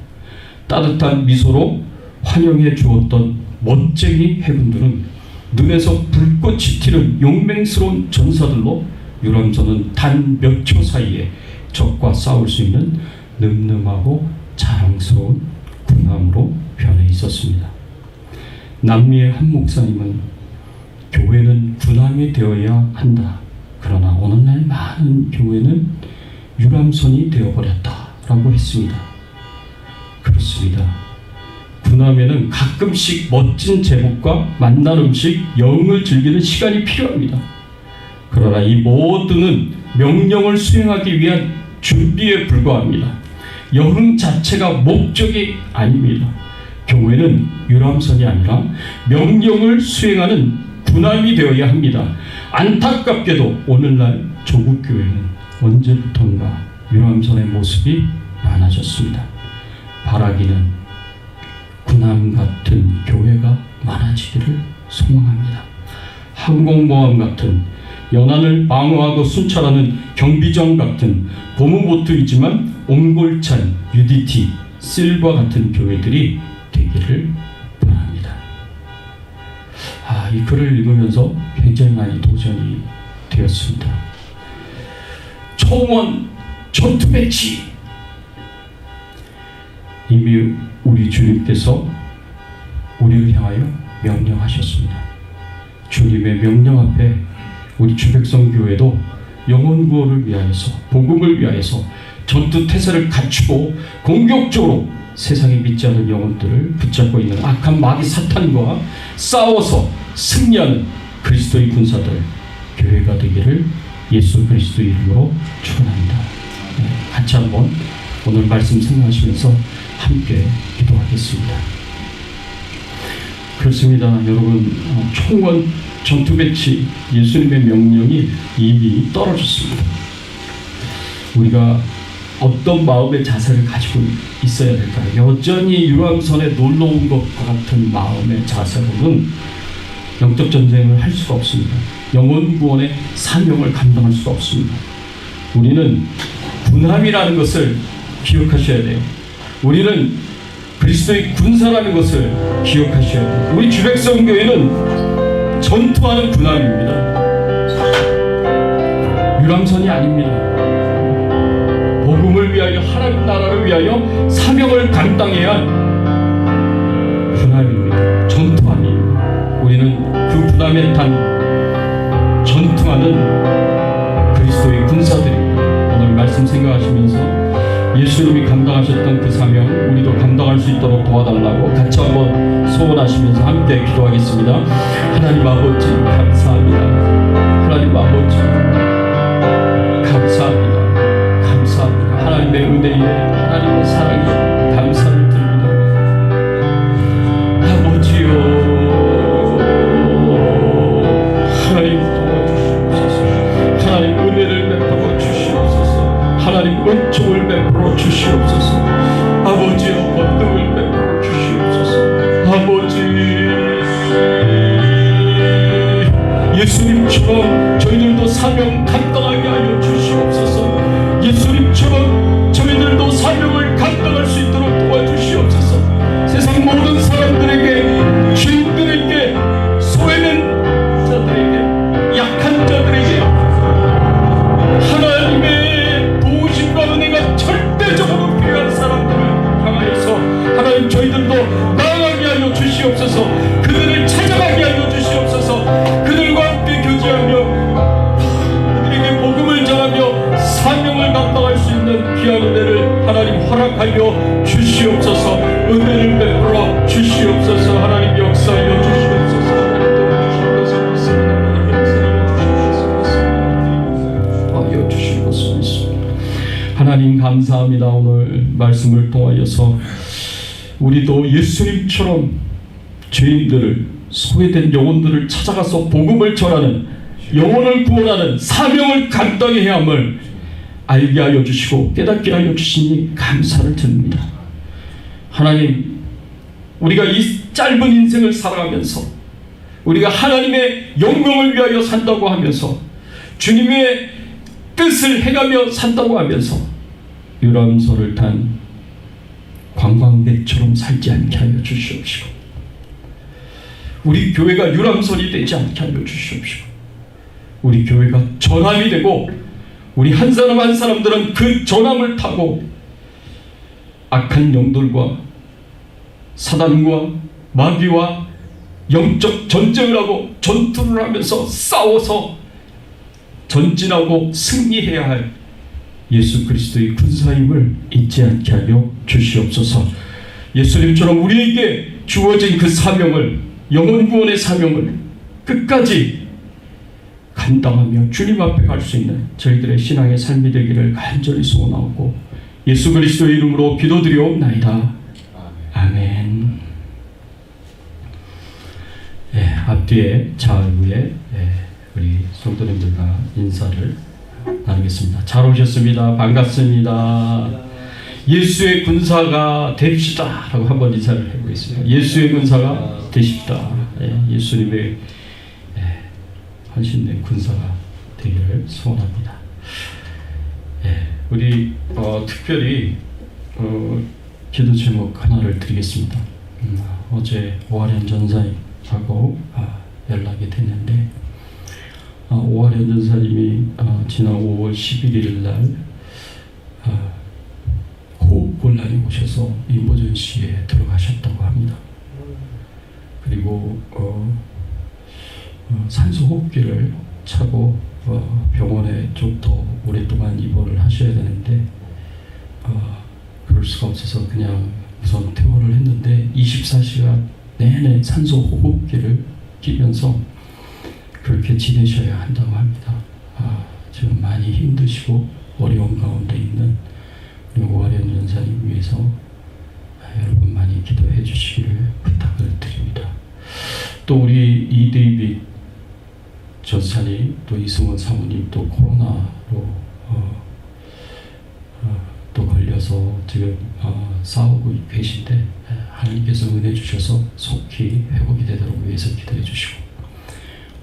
따뜻한 미소로 환영해 주었던 멋쟁이 해군들은 눈에서 불꽃이 튀는 용맹스러운 전사들로 유람선은 단 몇 초 사이에 적과 싸울 수 있는 늠름하고 자랑스러운 군함으로 변해 있었습니다. 남미의 한 목사님은 교회는 군함이 되어야 한다. 그러나 어느 날 많은 교회는 유람선이 되어버렸다라고 했습니다. 그렇습니다. 군함에는 가끔씩 멋진 제복과 맛난 음식, 영을 즐기는 시간이 필요합니다. 그러나 이 모두는 명령을 수행하기 위한 준비에 불과합니다. 여행 자체가 목적이 아닙니다. 교회는 유람선이 아니라 명령을 수행하는 분함이 되어야 합니다. 안타깝게도 오늘날 조국 교회는 언제부턴가 유람선의 모습이 많아졌습니다. 바라기는 군함 같은 교회가 많아지기를 소망합니다. 항공모함 같은 연안을 방어하고 순찰하는 경비정 같은 고무보트이지만 옹골찬 UDT, 실과 같은 교회들이 되기를 바랍니다. 이 글을 읽으면서 굉장히 많이 도전이 되었습니다. 초원 전투 배치, 이미 우리 주님께서 우리를 향하여 명령하셨습니다. 주님의 명령 앞에 우리 주백성 교회도 영혼 구원을 위하여서, 복음을 위하여서 전투 태세를 갖추고 공격적으로 세상에 믿지 않은 영혼들을 붙잡고 있는 악한 마귀 사탄과 싸워서 승리하는 그리스도의 군사들 교회가 되기를 예수 그리스도 이름으로 축원합니다. 같이 한번 오늘 말씀 생각하시면서 함께 기도하겠습니다. 그렇습니다. 여러분, 총원 전투 배치 예수님의 명령이 이미 떨어졌습니다. 우리가 어떤 마음의 자세를 가지고 있어야 될까요? 여전히 유람선에 놀러 온 것과 같은 마음의 자세로는 영적 전쟁을 할 수가 없습니다. 영혼 구원의 사명을 감당할 수가 없습니다. 우리는 군함이라는 것을 기억하셔야 돼요. 우리는 그리스도의 군사라는 것을 기억하셔야 돼요. 우리 주백성 교회는 전투하는 군함입니다. 유람선이 아닙니다. 복음을 위하여, 하나님 나라를 위하여 사명을 감당해야 할 군함입니다. 전투함입니다. 우리는 그 군함에 탄 전투하는 그리스도의 군사들입니다. 오늘 말씀 생각하시면서 예수님이 감당하셨던 그 사명 우리도 감당할 수 있도록 도와달라고 같이 한번 소원하시면서 함께 기도하겠습니다. 하나님 아버지 감사합니다. 하나님 아버지 감사합니다. 감사합니다. 하나님의 은혜에, 하나님의 사랑에 감사를 드립니다. 아버지요, 하나님 도와주시옵소서. 하나님 은혜를 베풀어 주시옵소서. 하나님 은총을 베풀어 주시옵소서. 아버지여, 권능을 베풀어 주시옵소서. 아버지, 예수님처럼 저희들도 사명 감당하게 하여 주시옵소서. 예수님처럼 저희들도 사명을 감당할 수 있도록 도와주시옵소서. 세상 모든 사람들에게, 죄인들에게, 소외된 자들에게, 약한 자들에게 하나님의 도우심과 은혜가 절대적으로 필요한 사람들을 향하여서 하나님 저희들도 나아가게 하여 주시옵소서. 그들을 찾아가게 하여 주시옵소서. 그들과 함께 교제하며 그들에게 복음을 전하며 사명을 감당할 수 있는 귀한 은혜를 하나님 허락하여 주시옵소서. 은혜를 베풀어 주시옵소서. 하나님 역사하여 주시옵소서. 하여 주실 것을 믿습니다. 하나님 감사합니다. 오늘 말씀을 통하여서 우리도 예수님처럼 죄인들을, 소외된 영혼들을 찾아가서 복음을 전하는, 영혼을 구원하는 사명을 감당해야 함을 알게 하여 주시고 깨닫게 하여 주시니 감사를 드립니다. 하나님, 우리가 이 짧은 인생을 살아가면서 우리가 하나님의 영광을 위하여 산다고 하면서 주님의 뜻을 행하며 산다고 하면서 유람선을 탄 관광객처럼 살지 않게 하여 주시옵시고, 우리 교회가 유람선이 되지 않게 하여 주시옵시고, 우리 교회가 전함이 되고 우리 한 사람 한 사람들은 그 전함을 타고 악한 영들과 사단과 마귀와 영적 전쟁을 하고 전투를 하면서 싸워서 전진하고 승리해야 할 예수 그리스도의 군사임을 잊지 않게 하여 주시옵소서. 예수님처럼 우리에게 주어진 그 사명을, 영혼 구원의 사명을 끝까지 감당하며 주님 앞에 갈 수 있는 저희들의 신앙의 삶이 되기를 간절히 소원하고 예수 그리스도의 이름으로 기도드리옵나이다. 아멘. 예. 앞뒤에 좌우에 우리 성도님들과 인사를 나누겠습니다. 잘 오셨습니다. 반갑습니다. 예수의 군사가 됩시다 라고 한번 인사를 해보겠습니다. 예수의 군사가 되십시다. 예수님의 헌신된 군사가 되기를 소원합니다. 우리 특별히 기도 제목 하나를 드리겠습니다. 어제 오하련 전사님하고 연락이 됐는데 오하련 전사님이 지난 5월 11일 날 호흡곤란이 오셔서 이머전시에 들어가셨다고 합니다. 그리고 산소호흡기를 차고 병원에 좀 더 오랫동안 입원을 하셔야 되는데 그럴 수가 없어서 그냥 우선 퇴원을 했는데 24시간 내내 산소호흡기를 끼면서 그렇게 지내셔야 한다고 합니다. 지금 많이 힘드시고 어려운 가운데 있는 우리 오하련 전사님 위해서 여러분 많이 기도해 주시기를 부탁을 드립니다. 또 우리 이데이빗 전사님, 또 이승원 사모님 또 코로나로 또 걸려서 지금 싸우고 계신데 하나님께서 은혜 주셔서 속히 회복이 되도록 위해서 기도해 주시고,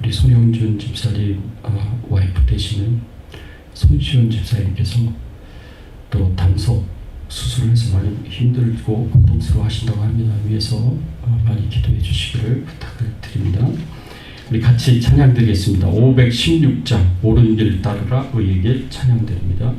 우리 손영준 집사님 와이프 되시는 손시원 집사님께서 또 단속 수술을 해서 많이 힘들고 고통스러워 하신다고 합니다. 위해서 많이 기도해 주시기를 부탁을 드립니다. 우리 같이 찬양 드리겠습니다. 516장 옳은 길 따르라 의의 길 찬양 드립니다.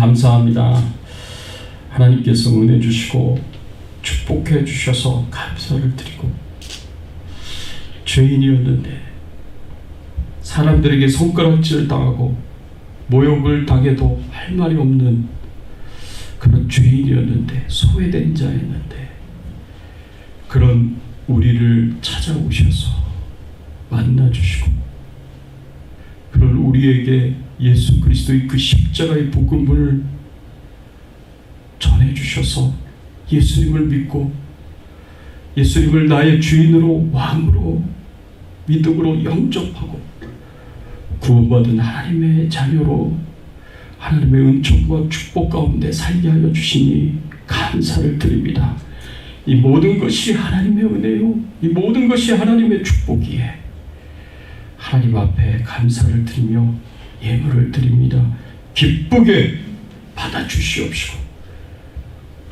감사합니다. 하나님께서 은혜 주시고 축복해 주셔서 감사를 드리고, 죄인이었는데 사람들에게 손가락질 당하고 모욕을 당해도 할 말이 없는 그런 죄인이었는데, 소외된 자였는데, 그런 우리를 찾아오셔서 만나주시고, 그런 우리에게 예수 그리스도의 그 십자가의 복음을 전해주셔서 예수님을 믿고 예수님을 나의 주인으로, 왕으로, 믿음으로 영접하고 구원받은 하나님의 자녀로 하나님의 은총과 축복 가운데 살게 하여 주시니 감사를 드립니다. 이 모든 것이 하나님의 은혜요, 이 모든 것이 하나님의 축복이에 하나님 앞에 감사를 드리며 예물을 드립니다. 기쁘게 받아주시옵시고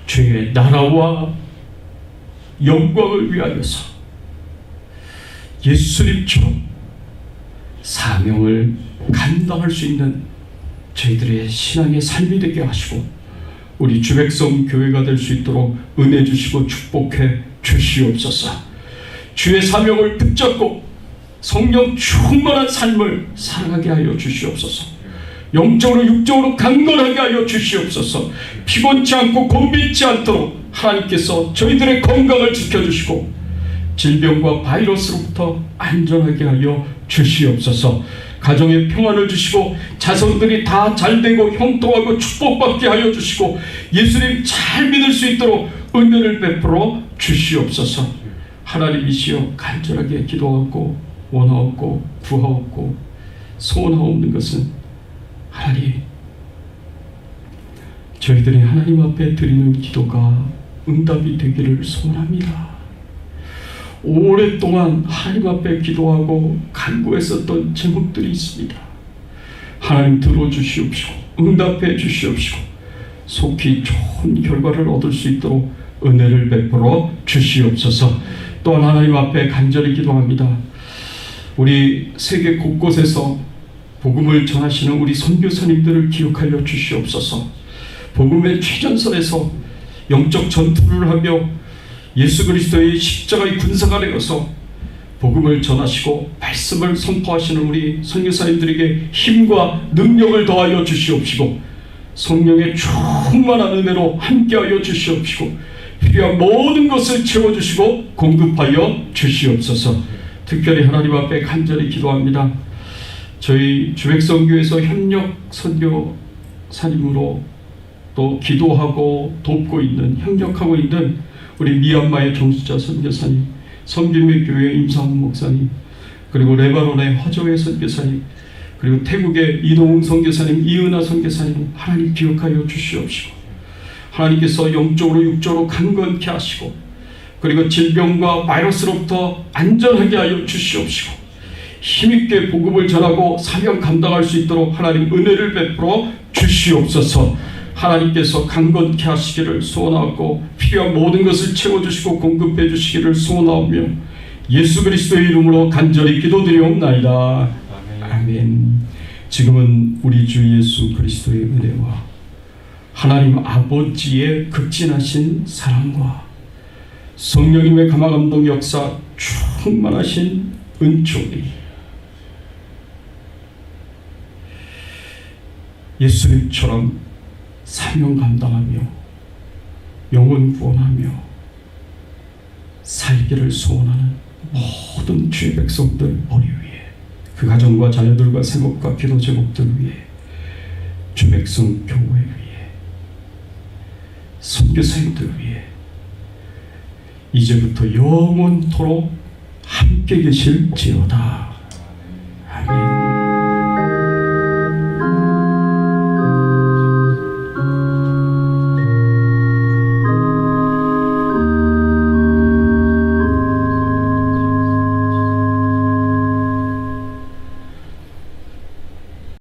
주의 나라와 영광을 위하여서 예수님처럼 사명을 감당할 수 있는 저희들의 신앙의 삶이 되게 하시고 우리 주백성 교회가 될 수 있도록 은혜 주시고 축복해 주시옵소서. 주의 사명을 붙잡고 성령 충만한 삶을 살아가게 하여 주시옵소서. 영적으로 육적으로 강건하게 하여 주시옵소서. 피곤치 않고 곤비지 않도록 하나님께서 저희들의 건강을 지켜주시고 질병과 바이러스로부터 안전하게 하여 주시옵소서. 가정에 평안을 주시고 자손들이 다 잘되고 형통하고 축복받게 하여 주시고 예수님 잘 믿을 수 있도록 은혜를 베풀어 주시옵소서. 하나님이시여, 간절하게 기도하고 원하옵고 구하옵고 소원하옵는 것은 하나님, 저희들이 하나님 앞에 드리는 기도가 응답이 되기를 소원합니다. 오랫동안 하나님 앞에 기도하고 간구했었던 제목들이 있습니다. 하나님 들어주시옵시고 응답해 주시옵시고 속히 좋은 결과를 얻을 수 있도록 은혜를 베풀어 주시옵소서. 또한 하나님 앞에 간절히 기도합니다. 우리 세계 곳곳에서 복음을 전하시는 우리 선교사님들을 기억하여 주시옵소서. 복음의 최전선에서 영적 전투를 하며 예수 그리스도의 십자가의 군사가 되어서 복음을 전하시고 말씀을 선포하시는 우리 선교사님들에게 힘과 능력을 더하여 주시옵시고 성령의 충만한 은혜로 함께하여 주시옵시고 필요한 모든 것을 채워주시고 공급하여 주시옵소서. 특별히 하나님 앞에 간절히 기도합니다. 저희 주백성교에서 협력 선교사님으로 또 기도하고 돕고 있는, 협력하고 있는 우리 미얀마의 정수자 선교사님, 섬김의 교회 임상훈 목사님, 그리고 레바논의 화조의 선교사님, 그리고 태국의 이동웅 선교사님, 이은하 선교사님, 하나님 기억하여 주시옵시고 하나님께서 영적으로 육적으로 강건케 하시고 그리고 질병과 바이러스로부터 안전하게 하여 주시옵시고 힘있게 복음을 전하고 사명 감당할 수 있도록 하나님 은혜를 베풀어 주시옵소서. 하나님께서 강건케 하시기를 소원하고 필요한 모든 것을 채워주시고 공급해 주시기를 소원하오며 예수 그리스도의 이름으로 간절히 기도드리옵나이다. 아멘. 지금은 우리 주 예수 그리스도의 은혜와 하나님 아버지의 극진하신 사랑과 성령님의 감화감동 역사 충만하신 은총이 예수님처럼 사명 감당하며 영혼 구원하며 살기를 소원하는 모든 주의 백성들 머리 위에, 그 가정과 자녀들과 생업과 기도 제목들 위에, 주 백성 교회 위에, 선교사님들 위에 이제부터 영원토록 함께 계실지어다. 아멘.